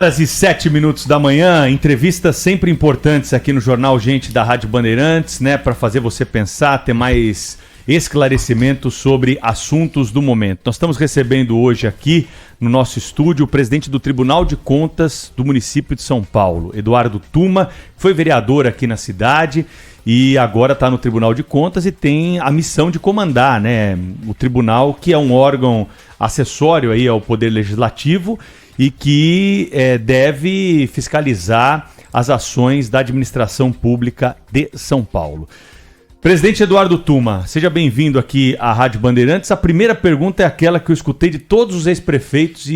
Horas e 7 minutos da manhã, entrevistas sempre importantes aqui no Jornal Gente da Rádio Bandeirantes, né, para fazer você pensar, ter mais esclarecimento sobre assuntos do momento. Nós estamos recebendo hoje aqui no nosso estúdio o presidente do Tribunal de Contas do município de São Paulo, Eduardo Tuma, foi vereador aqui na cidade e agora está no Tribunal de Contas e tem a missão de comandar, né, o tribunal, que é um órgão acessório aí ao Poder Legislativo e que deve fiscalizar as ações da administração pública de São Paulo. Presidente Eduardo Tuma, seja bem-vindo aqui à Rádio Bandeirantes. A primeira pergunta é aquela que eu escutei de todos os ex-prefeitos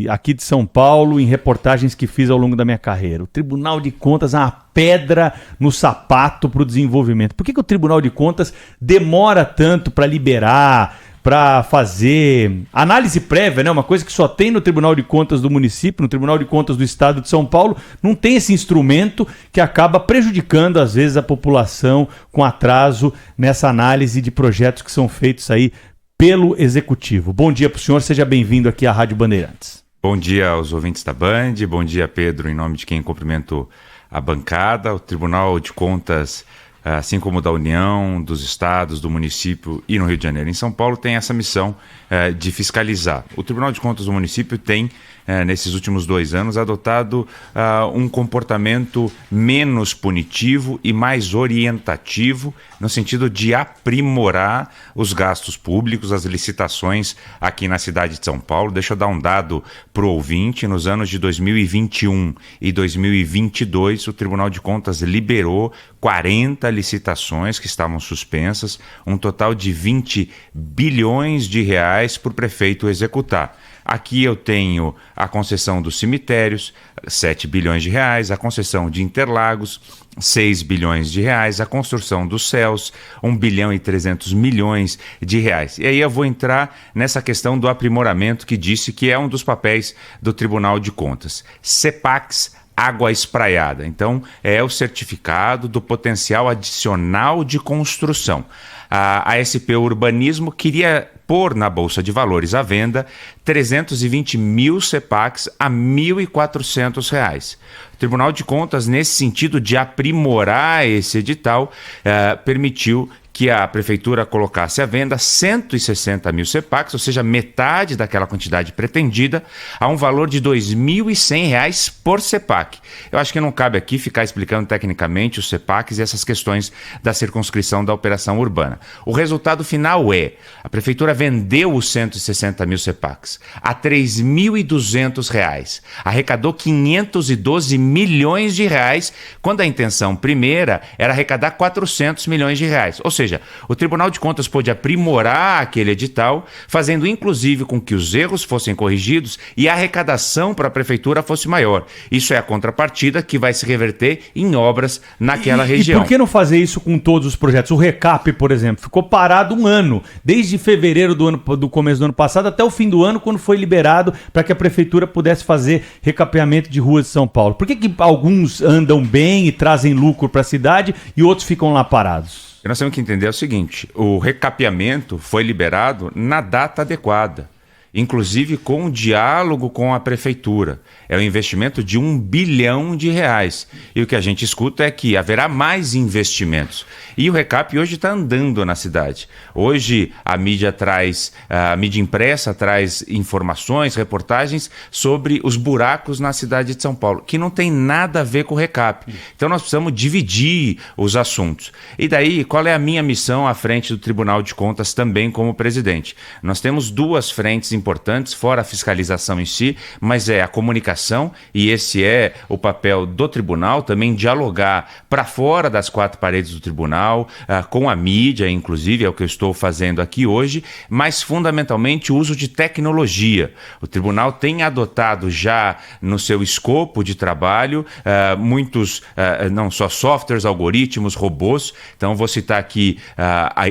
aqui de São Paulo em reportagens que fiz ao longo da minha carreira. O Tribunal de Contas é uma pedra no sapato para o desenvolvimento. Por que o Tribunal de Contas demora tanto para liberar, para fazer análise prévia, né? Uma coisa que só tem no Tribunal de Contas do município, no Tribunal de Contas do Estado de São Paulo, não tem esse instrumento que acaba prejudicando, às vezes, a população com atraso nessa análise de projetos que são feitos aí pelo Executivo. Bom dia para o senhor, seja bem-vindo aqui à Rádio Bandeirantes. Bom dia aos ouvintes da Band, bom dia, Pedro, em nome de quem cumprimento a bancada. O Tribunal de Contas, assim como da União, dos estados, do município e no Rio de Janeiro, em São Paulo, tem essa missão de fiscalizar. O Tribunal de Contas do município tem, nesses últimos 2 anos, adotado um comportamento menos punitivo e mais orientativo, no sentido de aprimorar os gastos públicos, as licitações aqui na cidade de São Paulo. Deixa eu dar um dado para o ouvinte. Nos anos de 2021 e 2022, o Tribunal de Contas liberou 40 licitações que estavam suspensas, um total de 20 bilhões de reais para o prefeito executar. Aqui eu tenho a concessão dos cemitérios, 7 bilhões de reais, a concessão de Interlagos, 6 bilhões de reais, a construção dos céus, 1 bilhão e 300 milhões de reais. E aí eu vou entrar nessa questão do aprimoramento que disse que é um dos papéis do Tribunal de Contas. CEPAX, água espraiada. Então, é o certificado do potencial adicional de construção. A SP Urbanismo queria pôr na Bolsa de Valores à venda 320 mil CEPACs a R$ 1.400. O Tribunal de Contas, nesse sentido de aprimorar esse edital, permitiu que a prefeitura colocasse à venda 160 mil CEPACs, ou seja, metade daquela quantidade pretendida, a um valor de R$ 2.100 por CEPAC. Eu acho que não cabe aqui ficar explicando tecnicamente os CEPACs e essas questões da circunscrição da operação urbana. O resultado final é: a prefeitura vendeu os 160 mil CEPACs a R$ 3.200, arrecadou 512 milhões de reais, quando a intenção primeira era arrecadar 400 milhões de reais. Ou seja, o Tribunal de Contas pôde aprimorar aquele edital, fazendo inclusive com que os erros fossem corrigidos e a arrecadação para a prefeitura fosse maior. Isso é a contrapartida que vai se reverter em obras naquela região. E por que não fazer isso com todos os projetos? O RECAP, por exemplo, ficou parado um ano, desde fevereiro do começo do ano passado até o fim do ano, quando foi liberado para que a prefeitura pudesse fazer recapeamento de ruas de São Paulo. Por que alguns andam bem e trazem lucro para a cidade e outros ficam lá parados? Nós temos que entender o seguinte: o recapeamento foi liberado na data adequada, inclusive com um diálogo com a prefeitura. É um investimento de 1 bilhão de reais. E o que a gente escuta é que haverá mais investimentos. E o RECAP hoje está andando na cidade. Hoje a mídia impressa traz informações, reportagens sobre os buracos na cidade de São Paulo, que não tem nada a ver com o RECAP. Então nós precisamos dividir os assuntos. E daí, qual é a minha missão à frente do Tribunal de Contas também como presidente? Nós temos 2 frentes importantes, fora a fiscalização em si, mas é a comunicação, e esse é o papel do tribunal, também dialogar para fora das 4 paredes do tribunal, com a mídia, inclusive, é o que eu estou fazendo aqui hoje, mas fundamentalmente o uso de tecnologia. O tribunal tem adotado já no seu escopo de trabalho muitos, não só softwares, algoritmos, robôs. Então vou citar aqui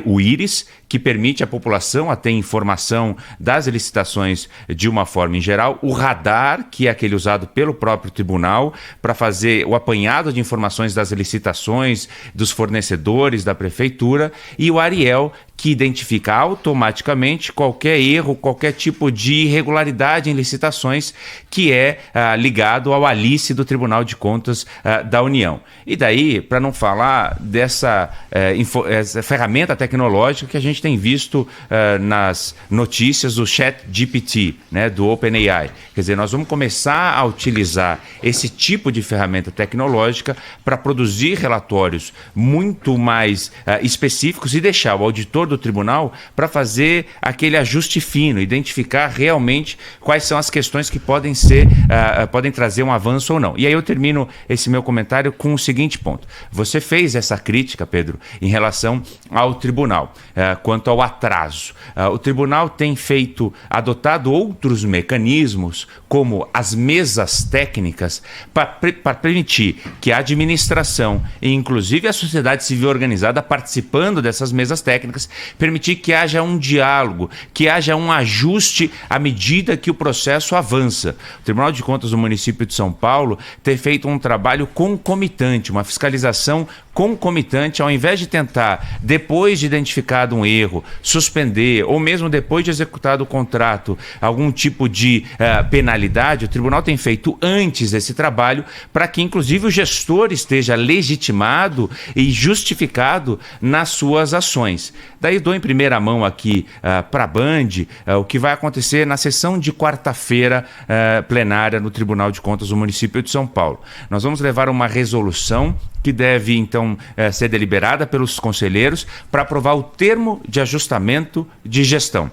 o Íris, que permite à população a ter informação das licitações de uma forma em geral, o radar, que é aquele usado pelo próprio tribunal para fazer o apanhado de informações das licitações, dos fornecedores da prefeitura, e o Ariel, que identifica automaticamente qualquer erro, qualquer tipo de irregularidade em licitações que é ligado ao ALICE do Tribunal de Contas da União. E daí, para não falar dessa essa ferramenta tecnológica que a gente tem visto nas notícias do ChatGPT, né, do OpenAI. Quer dizer, nós vamos começar a utilizar esse tipo de ferramenta tecnológica para produzir relatórios muito mais específicos e deixar o auditor do tribunal para fazer aquele ajuste fino, identificar realmente quais são as questões que podem trazer um avanço ou não. E aí eu termino esse meu comentário com o seguinte ponto. Você fez essa crítica, Pedro, em relação ao tribunal, quanto ao atraso. O tribunal tem adotado outros mecanismos, como as mesas técnicas, para permitir que a administração e inclusive a sociedade civil organizada participando dessas mesas técnicas, permitir que haja um diálogo, que haja um ajuste à medida que o processo avança. O Tribunal de Contas do município de São Paulo tem feito um trabalho concomitante, uma fiscalização concomitante, ao invés de tentar, depois de identificado um erro, suspender, ou mesmo depois de executado o contrato, algum tipo de penalidade, o tribunal tem feito antes esse trabalho para que, inclusive, o gestor esteja legitimado e justificado nas suas ações. Daí dou em primeira mão aqui para a Band o que vai acontecer na sessão de quarta-feira plenária no Tribunal de Contas do município de São Paulo. Nós vamos levar uma resolução que deve, então, ser deliberada pelos conselheiros para aprovar o termo de ajustamento de gestão.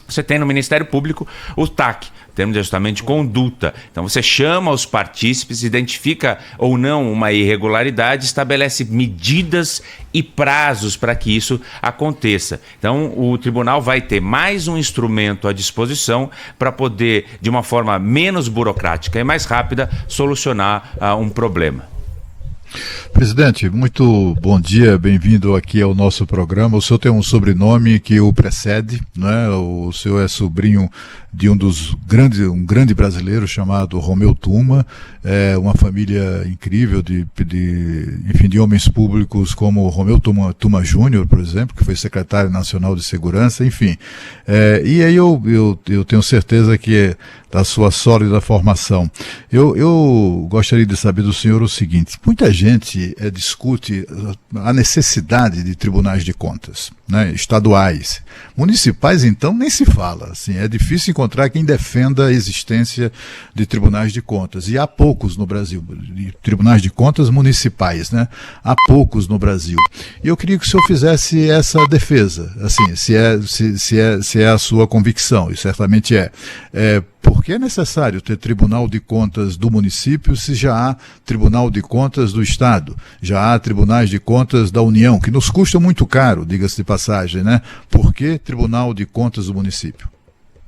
Você tem no Ministério Público o TAC, termo de ajustamento de conduta. Então você chama os partícipes, identifica ou não uma irregularidade, estabelece medidas e prazos para que isso aconteça. Então o tribunal vai ter mais um instrumento à disposição para poder, de uma forma menos burocrática e mais rápida, solucionar um problema. Presidente, muito bom dia, bem-vindo aqui ao nosso programa. O senhor tem um sobrenome que o precede, né? O senhor é sobrinho de um grande brasileiro chamado Romeu Tuma, uma família incrível de homens públicos como Romeu Tuma Júnior, por exemplo, que foi secretário nacional de segurança, enfim. E aí eu tenho certeza que da sua sólida formação. Eu gostaria de saber do senhor o seguinte: muita gente discute a necessidade de tribunais de contas, né, estaduais. Municipais, então, nem se fala. Assim, é difícil encontrar quem defenda a existência de tribunais de contas. E há poucos no Brasil, de tribunais de contas municipais, né? Há poucos no Brasil. E eu queria que o senhor fizesse essa defesa, assim, se é a sua convicção, e certamente é. Por que é necessário ter Tribunal de Contas do município se já há Tribunal de Contas do Estado, já há Tribunais de Contas da União, que nos custam muito caro, diga-se de passagem, né? Por que Tribunal de Contas do município?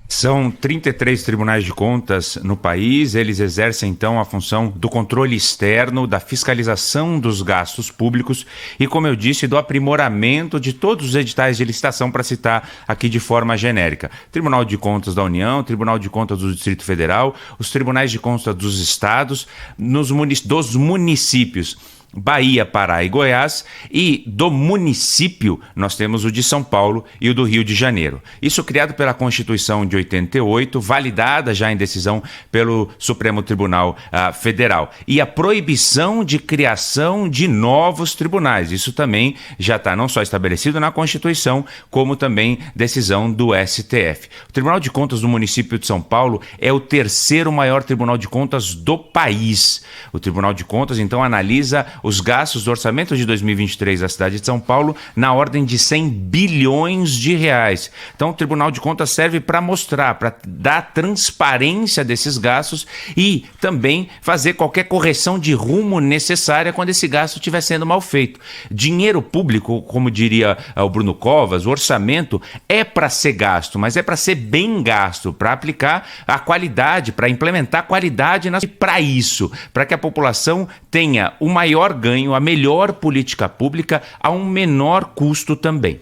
São 33 tribunais de contas no país, eles exercem então a função do controle externo, da fiscalização dos gastos públicos e, como eu disse, do aprimoramento de todos os editais de licitação, para citar aqui de forma genérica. Tribunal de Contas da União, Tribunal de Contas do Distrito Federal, os tribunais de contas dos estados, dos municípios. Bahia, Pará e Goiás, e do município nós temos o de São Paulo e o do Rio de Janeiro. Isso criado pela Constituição de 88, validada já em decisão pelo Supremo Tribunal Federal. E a proibição de criação de novos tribunais. Isso também já está não só estabelecido na Constituição, como também decisão do STF. O Tribunal de Contas do município de São Paulo é o terceiro maior Tribunal de Contas do país. O Tribunal de Contas, então, analisa os gastos do orçamento de 2023 da cidade de São Paulo na ordem de 100 bilhões de reais. Então o Tribunal de Contas serve para mostrar, para dar transparência desses gastos e também fazer qualquer correção de rumo necessária quando esse gasto estiver sendo mal feito. Dinheiro público, como diria o Bruno Covas, o orçamento é para ser gasto, mas é para ser bem gasto, para aplicar a qualidade, para implementar a qualidade para isso, para que a população tenha o maior ganho, a melhor política pública a um menor custo também.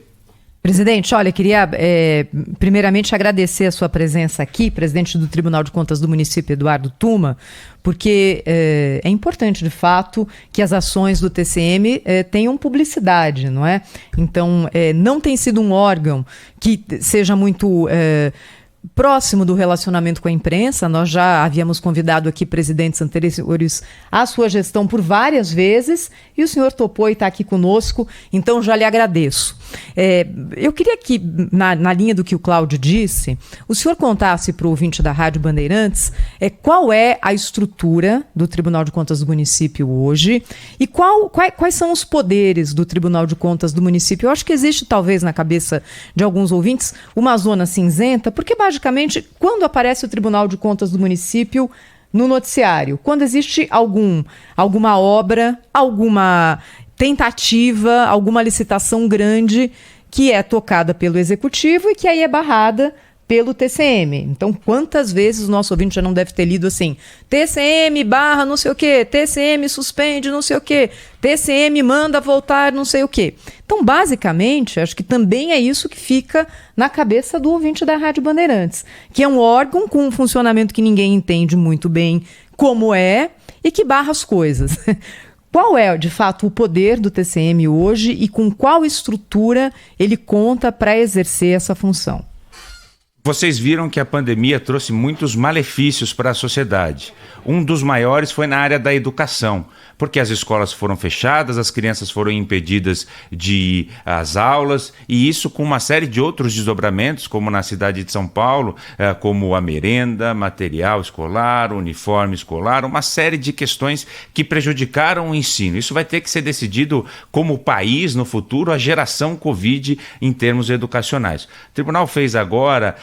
Presidente, olha, queria primeiramente agradecer a sua presença aqui, presidente do Tribunal de Contas do município, Eduardo Tuma, porque é importante, de fato, que as ações do TCM tenham publicidade, não é? Então, não tem sido um órgão que seja muito próximo do relacionamento com a imprensa. Nós já havíamos convidado aqui presidentes anteriores à sua gestão por várias vezes e o senhor topou e está aqui conosco, então já lhe agradeço. Eu queria que, na linha do que o Cláudio disse, o senhor contasse para o ouvinte da Rádio Bandeirantes qual é a estrutura do Tribunal de Contas do município hoje e quais são os poderes do Tribunal de Contas do município. Eu acho que existe, talvez, na cabeça de alguns ouvintes, uma zona cinzenta, porque basicamente, quando aparece o Tribunal de Contas do município no noticiário, quando existe alguma obra, alguma tentativa, alguma licitação grande que é tocada pelo Executivo e que aí é barrada pelo TCM. Então, quantas vezes o nosso ouvinte já não deve ter lido assim, TCM barra não sei o quê, TCM suspende não sei o quê, TCM manda voltar não sei o quê. Então, basicamente, acho que também é isso que fica na cabeça do ouvinte da Rádio Bandeirantes, que é um órgão com um funcionamento que ninguém entende muito bem como é e que barra as coisas. Qual é, de fato, o poder do TCM hoje e com qual estrutura ele conta para exercer essa função? Vocês viram que a pandemia trouxe muitos malefícios para a sociedade. Um dos maiores foi na área da educação, porque as escolas foram fechadas, as crianças foram impedidas de ir às aulas, e isso com uma série de outros desdobramentos, como na cidade de São Paulo, como a merenda, material escolar, uniforme escolar, uma série de questões que prejudicaram o ensino. Isso vai ter que ser decidido como país, no futuro, a geração Covid em termos educacionais. O tribunal fez agora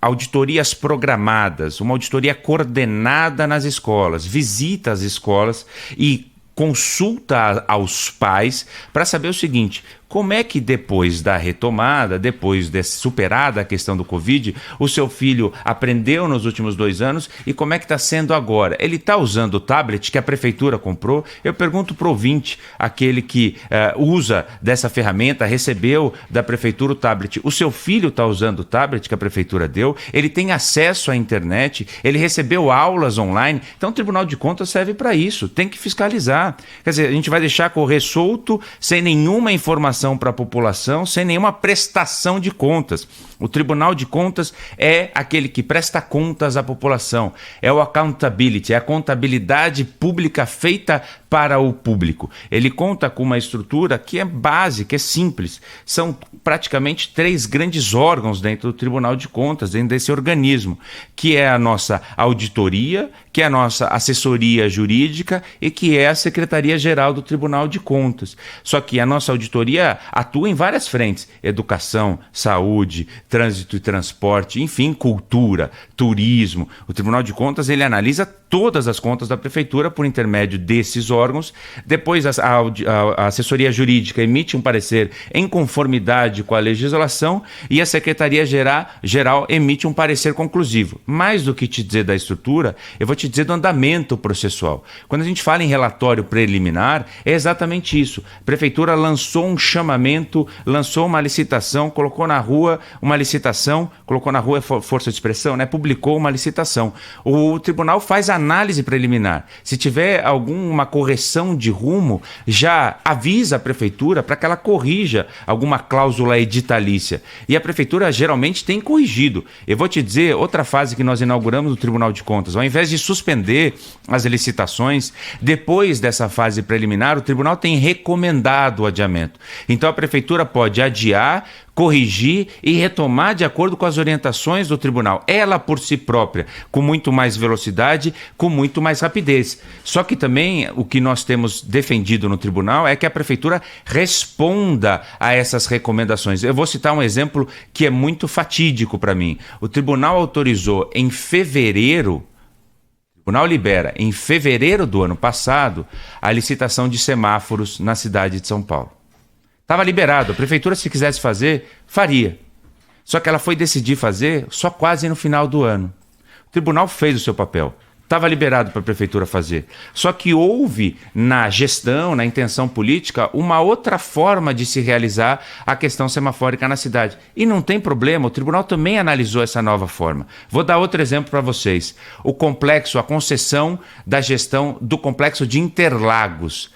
auditorias programadas, uma auditoria coordenada nas escolas, visita as escolas e consulta aos pais para saber o seguinte: como é que depois da retomada, depois de superada a questão do Covid, o seu filho aprendeu nos últimos 2 anos e como é que está sendo agora? Ele está usando o tablet que a prefeitura comprou? Eu pergunto para o ouvinte, aquele que usa dessa ferramenta, recebeu da prefeitura o tablet, o seu filho está usando o tablet que a prefeitura deu? Ele tem acesso à internet? Ele recebeu aulas online? Então o Tribunal de Contas serve para isso, tem que fiscalizar. Quer dizer, a gente vai deixar correr solto, sem nenhuma informação para a população, sem nenhuma prestação de contas. O Tribunal de Contas é aquele que presta contas à população, é o accountability, é a contabilidade pública feita para o público. Ele conta com uma estrutura que é básica, é simples. São praticamente 3 grandes órgãos dentro do Tribunal de Contas, dentro desse organismo, que é a nossa auditoria, que é a nossa assessoria jurídica e que é a Secretaria-Geral do Tribunal de Contas. Só que a nossa auditoria atua em várias frentes: educação, saúde, trânsito e transporte, enfim, cultura, turismo. O Tribunal de Contas, ele analisa todas as contas da prefeitura por intermédio desses órgãos. Depois a assessoria jurídica emite um parecer em conformidade com a legislação e a Secretaria-Geral emite um parecer conclusivo. Mais do que te dizer da estrutura, eu vou te dizer do andamento processual. Quando a gente fala em relatório preliminar, é exatamente isso. A prefeitura lançou um chamamento, lançou uma licitação, colocou na rua uma licitação, colocou na rua é força de expressão, né? Publicou uma licitação. O tribunal faz a análise preliminar. Se tiver alguma correção de rumo, já avisa a prefeitura para que ela corrija alguma cláusula editalícia. E a prefeitura geralmente tem corrigido. Eu vou te dizer, outra fase que nós inauguramos no Tribunal de Contas, ao invés de suspender as licitações, depois dessa fase preliminar, o tribunal tem recomendado o adiamento. Então a prefeitura pode adiar, corrigir e retomar de acordo com as orientações do tribunal, ela por si própria, com muito mais velocidade, com muito mais rapidez. Só que também o que nós temos defendido no tribunal é que a prefeitura responda a essas recomendações. Eu vou citar um exemplo que é muito fatídico para mim. O tribunal autorizou em fevereiro, o tribunal libera em fevereiro do ano passado a licitação de semáforos na cidade de São Paulo. Estava liberado, a prefeitura, se quisesse fazer, faria. Só que ela foi decidir fazer só quase no final do ano. O tribunal fez o seu papel, estava liberado para a prefeitura fazer. Só que houve na gestão, na intenção política, uma outra forma de se realizar a questão semafórica na cidade. E não tem problema, o tribunal também analisou essa nova forma. Vou dar outro exemplo para vocês. O complexo, a concessão da gestão do complexo de Interlagos.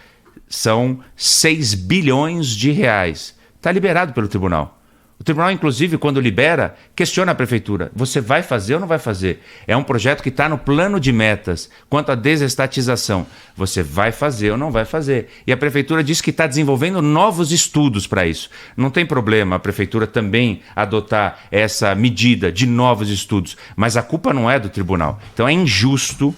São 6 bilhões de reais. Está liberado pelo tribunal. O tribunal, inclusive, quando libera, questiona a prefeitura. Você vai fazer ou não vai fazer? É um projeto que está no plano de metas. Quanto à desestatização, você vai fazer ou não vai fazer? E a prefeitura diz que está desenvolvendo novos estudos para isso. Não tem problema a prefeitura também adotar essa medida de novos estudos, mas a culpa não é do tribunal. Então é injusto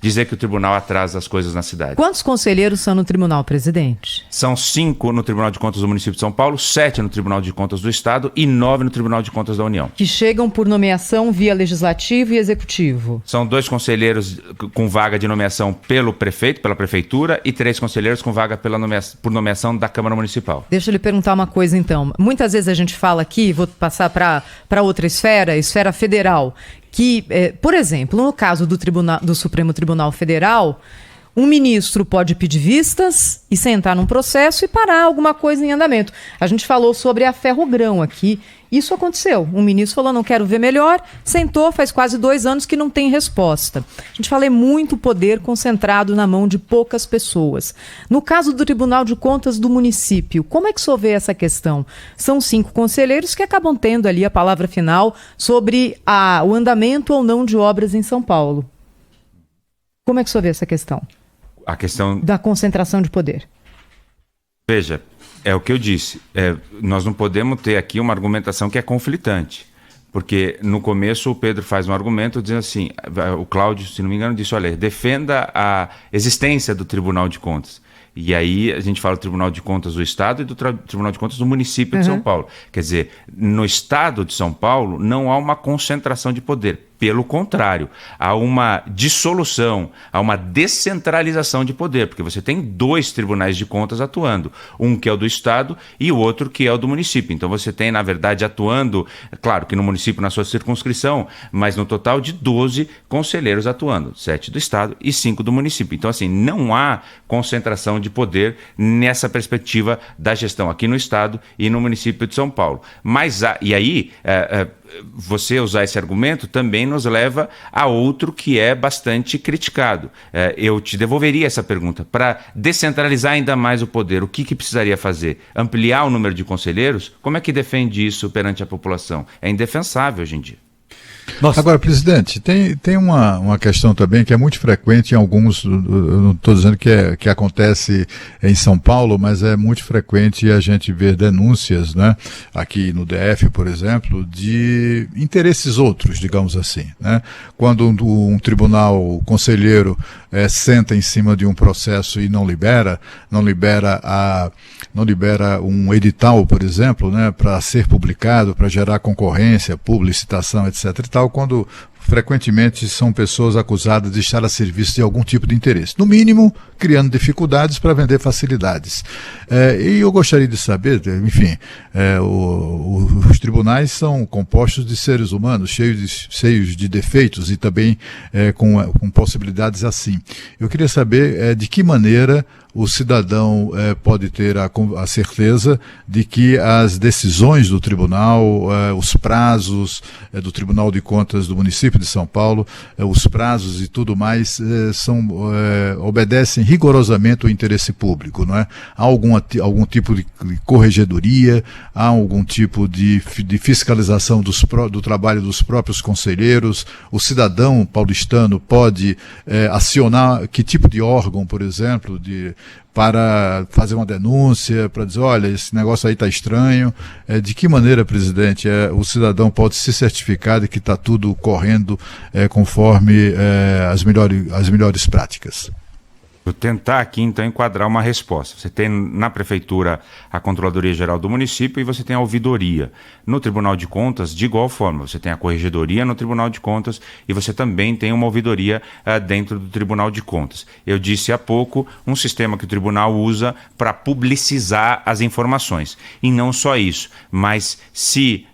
dizer que o tribunal atrasa as coisas na cidade. Quantos conselheiros são no tribunal, presidente? São 5 no Tribunal de Contas do município de São Paulo, 7 no Tribunal de Contas do Estado e 9 no Tribunal de Contas da União. Que chegam por nomeação via legislativo e executivo. São 2 conselheiros com vaga de nomeação pelo prefeito, pela prefeitura, e 3 conselheiros com vaga por nomeação da Câmara Municipal. Deixa eu lhe perguntar uma coisa, então. Muitas vezes a gente fala aqui, vou passar para outra esfera, esfera federal, que, por exemplo, no caso do Supremo Tribunal Federal, um ministro pode pedir vistas e sentar num processo e parar alguma coisa em andamento. A gente falou sobre a Ferrogrão aqui. Isso aconteceu. Um ministro falou, não quero ver melhor, sentou, faz quase 2 anos que não tem resposta. A gente fala, é muito poder concentrado na mão de poucas pessoas. No caso do Tribunal de Contas do município, como é que o senhor vê essa questão? São 5 conselheiros que acabam tendo ali a palavra final sobre o andamento ou não de obras em São Paulo. Como é que o senhor vê essa questão? A questão da concentração de poder. Veja, é o que eu disse. Nós não podemos ter aqui uma argumentação que é conflitante. Porque no começo o Pedro faz um argumento dizendo assim, o Cláudio, se não me engano, disse, olha, defenda a existência do Tribunal de Contas. E aí a gente fala do Tribunal de Contas do Estado e do Tribunal de Contas do município de São Paulo. Quer dizer, no Estado de São Paulo não há uma concentração de poder. Pelo contrário, há uma dissolução, há uma descentralização de poder, porque você tem 2 tribunais de contas atuando, um que é o do Estado e o outro que é o do município. Então você tem, na verdade, atuando, claro que no município na sua circunscrição, mas no total de 12 conselheiros atuando, 7 do Estado e 5 do município. Então, assim, não há concentração de poder nessa perspectiva da gestão aqui no Estado e no município de São Paulo. Mas e aí, você usar esse argumento também nos leva a outro que é bastante criticado. Eu te devolveria essa pergunta. Para descentralizar ainda mais o poder, o que precisaria fazer? Ampliar o número de conselheiros? Como é que defende isso perante a população? É indefensável hoje em dia. Nossa. Agora, presidente, tem uma questão também que é muito frequente em alguns, eu não estou dizendo que acontece em São Paulo, mas é muito frequente a gente ver denúncias, né, aqui no DF, por exemplo, de interesses outros, digamos assim, né? Quando um tribunal conselheiro senta em cima de um processo e não libera um edital, por exemplo, né, para ser publicado, para gerar concorrência, publicitação, etc. e tal, quando frequentemente são pessoas acusadas de estar a serviço de algum tipo de interesse. No mínimo, criando dificuldades para vender facilidades. E eu gostaria de saber, enfim, os tribunais são compostos de seres humanos, cheios de defeitos e também com possibilidades assim. Eu queria saber de que maneira o cidadão pode ter a certeza de que as decisões do tribunal, os prazos do Tribunal de Contas do município de São Paulo, os prazos e tudo mais obedecem rigorosamente ao interesse público, não é? Há algum tipo de corregedoria, há algum tipo de fiscalização do trabalho dos próprios conselheiros, o cidadão paulistano pode acionar que tipo de órgão, por exemplo, para fazer uma denúncia, para dizer, olha, esse negócio aí está estranho. De que maneira, presidente, o cidadão pode se certificar de que está tudo correndo conforme as melhores práticas? Vou tentar aqui, então, enquadrar uma resposta. Você tem na Prefeitura a Controladoria Geral do Município e você tem a Ouvidoria. No Tribunal de Contas, de igual forma, você tem a Corregedoria no Tribunal de Contas e você também tem uma ouvidoria dentro do Tribunal de Contas. Eu disse há pouco um sistema que o Tribunal usa para publicizar as informações. E não só isso, mas se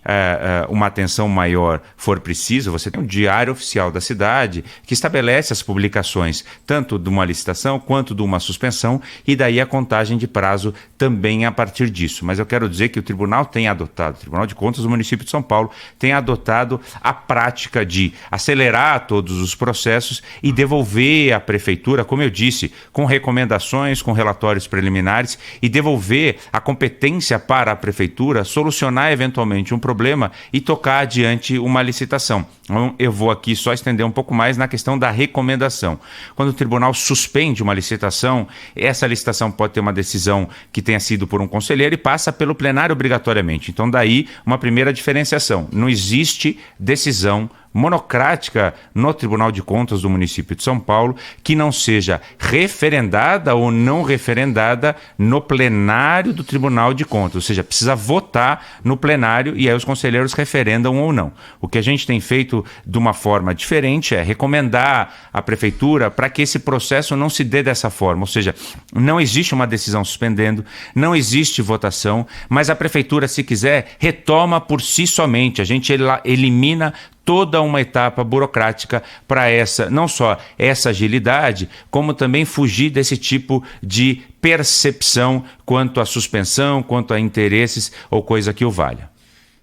uma atenção maior for preciso, você tem um Diário Oficial da cidade que estabelece as publicações, tanto de uma licitação quanto de uma suspensão, e daí a contagem de prazo também a partir disso. Mas eu quero dizer que o Tribunal de Contas do município de São Paulo tem adotado a prática de acelerar todos os processos e devolver à Prefeitura, como eu disse, com recomendações, com relatórios preliminares, e devolver a competência para a Prefeitura solucionar eventualmente um problema e tocar adiante uma licitação. Então, eu vou aqui só estender um pouco mais na questão da recomendação. Quando o Tribunal suspende uma licitação, essa licitação pode ter uma decisão que tenha sido por um conselheiro e passa pelo plenário obrigatoriamente. Então, daí, uma primeira diferenciação. Não existe decisão monocrática no Tribunal de Contas do município de São Paulo que não seja referendada ou não referendada no plenário do Tribunal de Contas, ou seja, precisa votar no plenário e aí os conselheiros referendam ou não. O que a gente tem feito de uma forma diferente é recomendar à Prefeitura para que esse processo não se dê dessa forma, ou seja, não existe uma decisão suspendendo, não existe votação, mas a Prefeitura, se quiser, retoma por si somente, a gente elimina toda uma etapa burocrática para não só essa agilidade, como também fugir desse tipo de percepção quanto à suspensão, quanto a interesses ou coisa que o valha.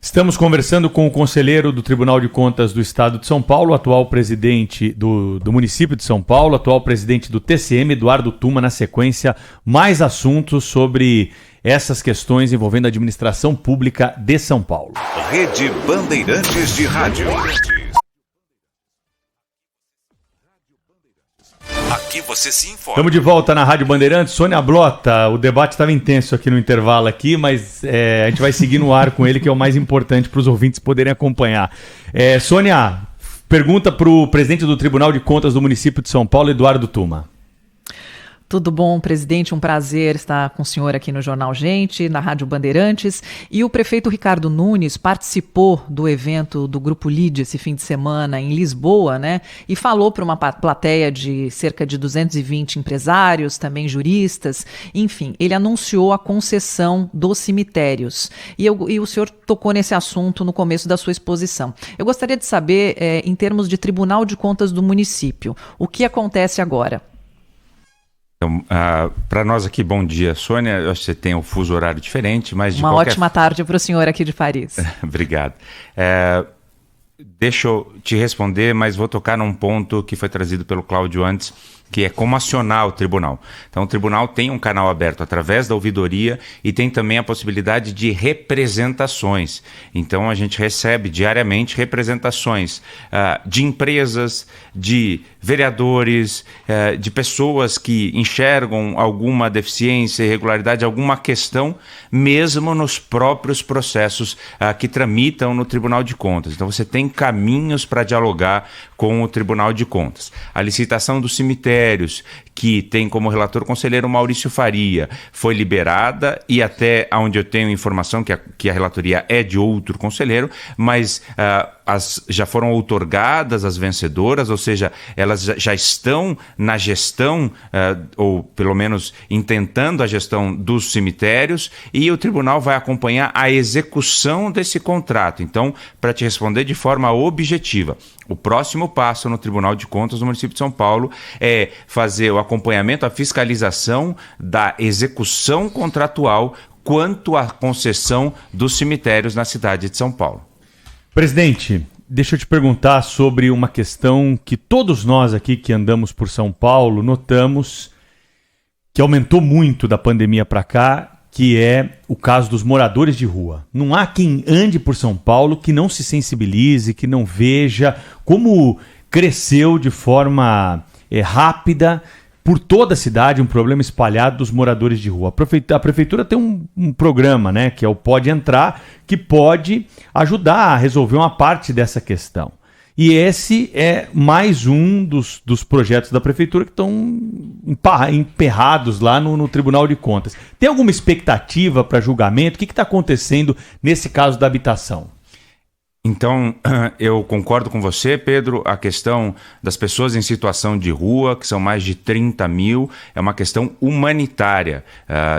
Estamos conversando com o conselheiro do Tribunal de Contas do Estado de São Paulo, atual presidente do município de São Paulo, atual presidente do TCM, Eduardo Tuma. Na sequência, mais assuntos sobre essas questões envolvendo a administração pública de São Paulo. Rede Bandeirantes de Rádio. Aqui você se informa. Estamos de volta na Rádio Bandeirantes. Sônia Blota, o debate estava intenso aqui no intervalo aqui, mas a gente vai seguir no ar com ele, que é o mais importante para os ouvintes poderem acompanhar. Sônia, pergunta para o presidente do Tribunal de Contas do município de São Paulo, Eduardo Tuma. Tudo bom, presidente? Um prazer estar com o senhor aqui no Jornal Gente, na Rádio Bandeirantes. E o prefeito Ricardo Nunes participou do evento do Grupo LIDE esse fim de semana em Lisboa, né? E falou para uma plateia de cerca de 220 empresários, também juristas. Enfim, ele anunciou a concessão dos cemitérios. E o senhor tocou nesse assunto no começo da sua exposição. Eu gostaria de saber, em termos de Tribunal de Contas do município, o que acontece agora? Então, para nós aqui, bom dia, Sônia. Eu acho que você tem um fuso horário diferente, mas de Uma ótima tarde para o senhor aqui de Paris. Obrigado. Deixa eu te responder, mas vou tocar num ponto que foi trazido pelo Cláudio antes, que é como acionar o tribunal. Então, o tribunal tem um canal aberto através da ouvidoria e tem também a possibilidade de representações. Então, a gente recebe diariamente representações de empresas, de vereadores, de pessoas que enxergam alguma deficiência, irregularidade, alguma questão, mesmo nos próprios processos que tramitam no Tribunal de Contas. Então, você tem caminhos para dialogar com o Tribunal de Contas. A licitação dos cemitérios, que tem como relator conselheiro Maurício Faria, foi liberada e até onde eu tenho informação que a relatoria é de outro conselheiro, mas já foram outorgadas as vencedoras, ou seja, elas já estão na gestão, ou pelo menos intentando a gestão dos cemitérios, e o tribunal vai acompanhar a execução desse contrato. Então, para te responder de forma objetiva, o próximo passo no Tribunal de Contas do município de São Paulo é fazer o acompanhamento, a fiscalização da execução contratual quanto à concessão dos cemitérios na cidade de São Paulo. Presidente, deixa eu te perguntar sobre uma questão que todos nós aqui que andamos por São Paulo notamos que aumentou muito da pandemia para cá, que é o caso dos moradores de rua. Não há quem ande por São Paulo que não se sensibilize, que não veja como cresceu de forma rápida por toda a cidade um problema espalhado dos moradores de rua. A prefeitura tem um programa, né, que é o Pode Entrar, que pode ajudar a resolver uma parte dessa questão. E esse é mais um dos projetos da Prefeitura que estão emperrados lá no Tribunal de Contas. Tem alguma expectativa para julgamento? O que está acontecendo nesse caso da habitação? Então, eu concordo com você, Pedro. A questão das pessoas em situação de rua, que são mais de 30 mil, é uma questão humanitária.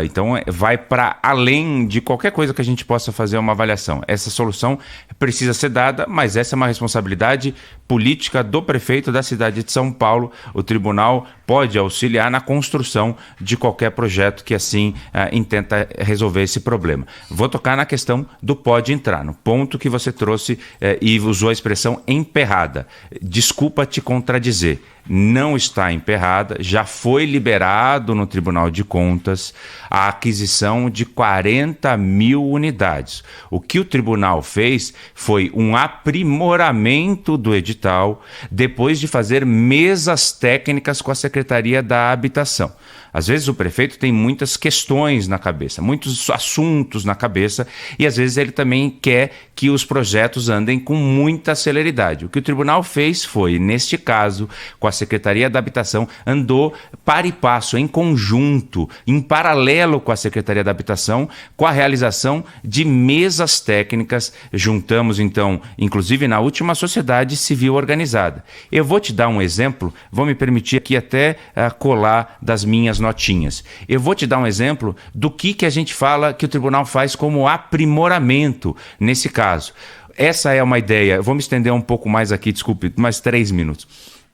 Então, vai para além de qualquer coisa que a gente possa fazer uma avaliação. Essa solução precisa ser dada, mas essa é uma responsabilidade política do prefeito da cidade de São Paulo. O tribunal pode auxiliar na construção de qualquer projeto que assim intenta resolver esse problema. Vou tocar na questão do pode entrar, no ponto que você trouxe e usou a expressão emperrada. Desculpa te contradizer. Não está emperrada, já foi liberado no Tribunal de Contas a aquisição de 40 mil unidades. O que o tribunal fez foi um aprimoramento do edital depois de fazer mesas técnicas com a Secretaria da Habitação. Às vezes o prefeito tem muitas questões na cabeça, muitos assuntos na cabeça, e às vezes ele também quer que os projetos andem com muita celeridade. O que o tribunal fez foi, neste caso, com a Secretaria da Habitação, andou par e passo, em conjunto, em paralelo com a Secretaria da Habitação, com a realização de mesas técnicas. Juntamos, então, inclusive na última sociedade civil organizada. Eu vou te dar um exemplo, vou me permitir aqui até colar das minhas notinhas. Eu vou te dar um exemplo do que a gente fala que o tribunal faz como aprimoramento nesse caso. Essa é uma ideia, eu vou me estender um pouco mais aqui, desculpe, mais 3 minutos.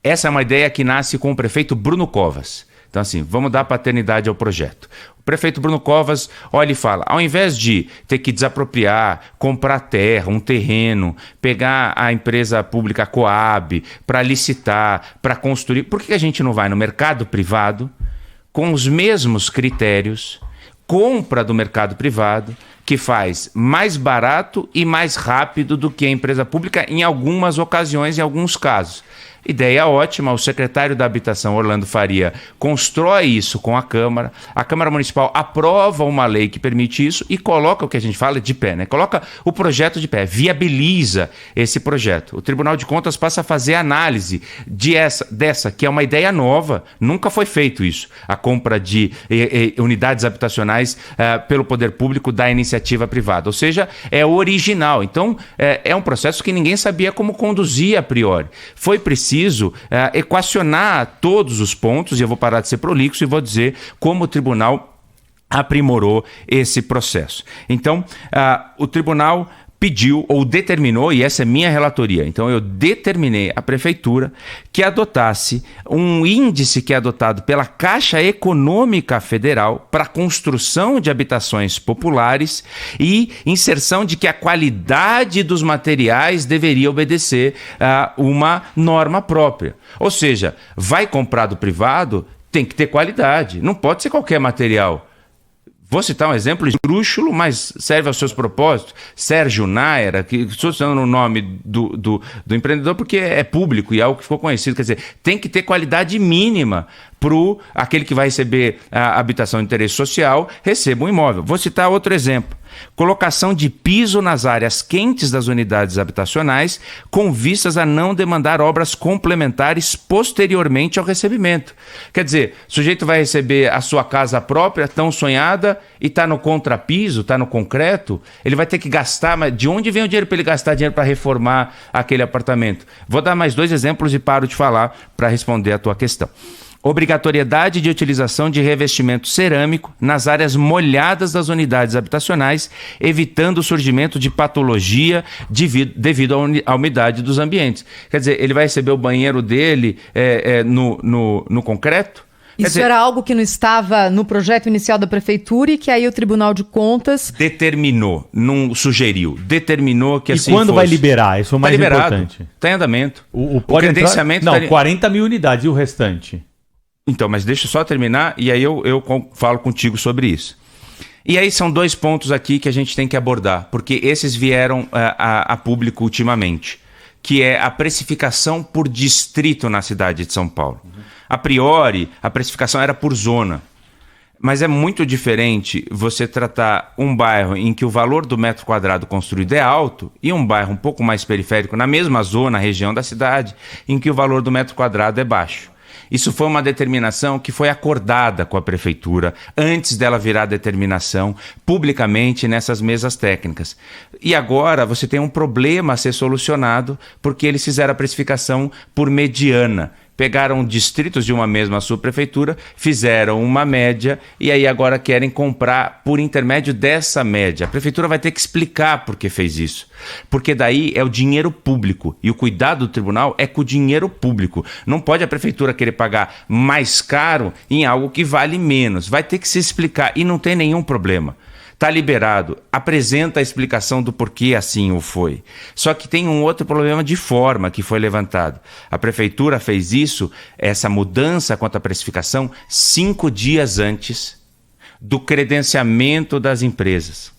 Essa é uma ideia que nasce com o prefeito Bruno Covas. Então assim, vamos dar paternidade ao projeto. O prefeito Bruno Covas olha e fala, ao invés de ter que desapropriar, comprar terra, um terreno, pegar a empresa pública Coab para licitar, para construir, por que a gente não vai no mercado privado com os mesmos critérios, compra do mercado privado, que faz mais barato e mais rápido do que a empresa pública em algumas ocasiões, em alguns casos. Ideia ótima, o secretário da Habitação, Orlando Faria, constrói isso com a Câmara Municipal aprova uma lei que permite isso e coloca o que a gente fala de pé, né? Coloca o projeto de pé, viabiliza esse projeto. O Tribunal de Contas passa a fazer análise dessa, que é uma ideia nova, nunca foi feito isso, a compra de unidades habitacionais pelo poder público da iniciativa privada, ou seja, é original. Então, é um processo que ninguém sabia como conduzir a priori. Foi preciso equacionar todos os pontos, e eu vou parar de ser prolixo e vou dizer como o tribunal aprimorou esse processo. Então, o tribunal pediu ou determinou, e essa é minha relatoria, então eu determinei à prefeitura que adotasse um índice que é adotado pela Caixa Econômica Federal para construção de habitações populares e inserção de que a qualidade dos materiais deveria obedecer a uma norma própria. Ou seja, vai comprar do privado, tem que ter qualidade, não pode ser qualquer material. Vou citar um exemplo esdrúxulo, mas serve aos seus propósitos. Sérgio Naira, que estou citando o nome do empreendedor porque é público e é algo que ficou conhecido. Quer dizer, tem que ter qualidade mínima para aquele que vai receber a habitação de interesse social, receba um imóvel. Vou citar outro exemplo. Colocação de piso nas áreas quentes das unidades habitacionais com vistas a não demandar obras complementares posteriormente ao recebimento. Quer dizer, o sujeito vai receber a sua casa própria, tão sonhada, e está no contrapiso, está no concreto, ele vai ter que gastar, mas de onde vem o dinheiro para ele gastar dinheiro para reformar aquele apartamento? Vou dar mais 2 exemplos e paro de falar para responder a tua questão. Obrigatoriedade de utilização de revestimento cerâmico nas áreas molhadas das unidades habitacionais, evitando o surgimento de patologia devido à umidade dos ambientes. Quer dizer, ele vai receber o banheiro dele no concreto? Isso era algo que não estava no projeto inicial da prefeitura e que aí o Tribunal de Contas... Determinou, não sugeriu, determinou que assim fosse. E quando vai liberar? Isso é o mais importante. Está em andamento. O credenciamento... Não, 40 mil unidades e o restante? Então, mas deixa eu só terminar e aí eu falo contigo sobre isso. E aí são 2 pontos aqui que a gente tem que abordar, porque esses vieram a público ultimamente, que é a precificação por distrito na cidade de São Paulo. A priori, a precificação era por zona. Mas é muito diferente você tratar um bairro em que o valor do metro quadrado construído é alto e um bairro um pouco mais periférico, na mesma zona, região da cidade, em que o valor do metro quadrado é baixo. Isso foi uma determinação que foi acordada com a prefeitura antes dela virar determinação publicamente nessas mesas técnicas. E agora você tem um problema a ser solucionado porque eles fizeram a precificação por mediana. Pegaram distritos de uma mesma subprefeitura, fizeram uma média e aí agora querem comprar por intermédio dessa média. A prefeitura vai ter que explicar por que fez isso. Porque daí é o dinheiro público e o cuidado do tribunal é com o dinheiro público. Não pode a prefeitura querer pagar mais caro em algo que vale menos. Vai ter que se explicar e não tem nenhum problema. Está liberado, apresenta a explicação do porquê assim o foi. Só que tem um outro problema de forma que foi levantado. A prefeitura fez isso, essa mudança quanto à precificação, 5 dias antes do credenciamento das empresas.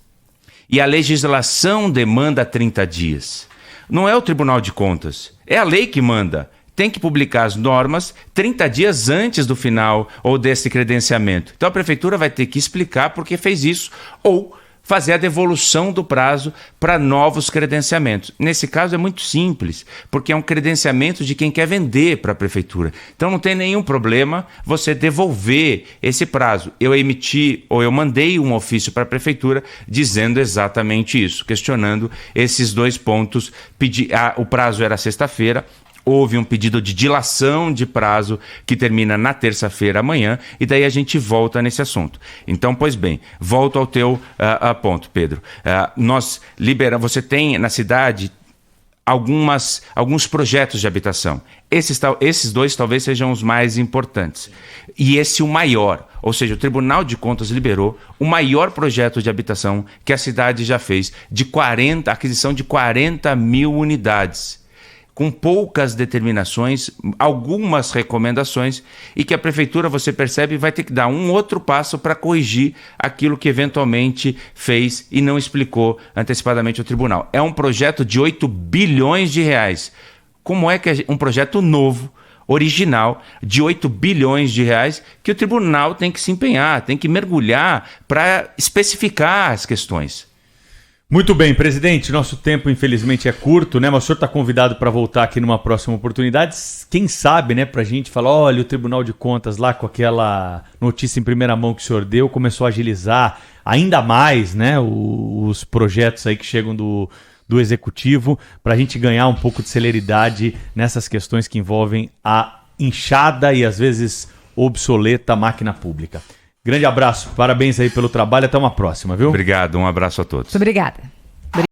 E a legislação demanda 30 dias. Não é o Tribunal de Contas, é a lei que manda. Tem que publicar as normas 30 dias antes do final ou desse credenciamento. Então a prefeitura vai ter que explicar por que fez isso ou fazer a devolução do prazo para novos credenciamentos. Nesse caso é muito simples, porque é um credenciamento de quem quer vender para a prefeitura. Então não tem nenhum problema você devolver esse prazo. Eu emiti ou eu mandei um ofício para a prefeitura dizendo exatamente isso, questionando esses 2 pontos. O prazo era sexta-feira. Houve um pedido de dilação de prazo que termina na terça-feira amanhã e daí a gente volta nesse assunto. Então, pois bem, volto ao teu ponto, Pedro. Nós liberamos, você tem na cidade alguns projetos de habitação. Esses 2 talvez sejam os mais importantes. E esse o maior, ou seja, o Tribunal de Contas liberou o maior projeto de habitação que a cidade já fez, aquisição de 40 mil unidades. Com poucas determinações, algumas recomendações, e que a prefeitura, você percebe, vai ter que dar um outro passo para corrigir aquilo que eventualmente fez e não explicou antecipadamente ao tribunal. É um projeto de 8 bilhões de reais. Como é que um projeto novo, original, de 8 bilhões de reais, que o tribunal tem que se empenhar, tem que mergulhar para especificar as questões? Muito bem, presidente, nosso tempo infelizmente é curto, né? Mas o senhor está convidado para voltar aqui numa próxima oportunidade. Quem sabe, né, para a gente falar, olha, o Tribunal de Contas lá com aquela notícia em primeira mão que o senhor deu, começou a agilizar ainda mais, né, os projetos aí que chegam do Executivo, para a gente ganhar um pouco de celeridade nessas questões que envolvem a inchada e às vezes obsoleta máquina pública. Grande abraço, parabéns aí pelo trabalho, até uma próxima, viu? Obrigado, um abraço a todos. Muito obrigada.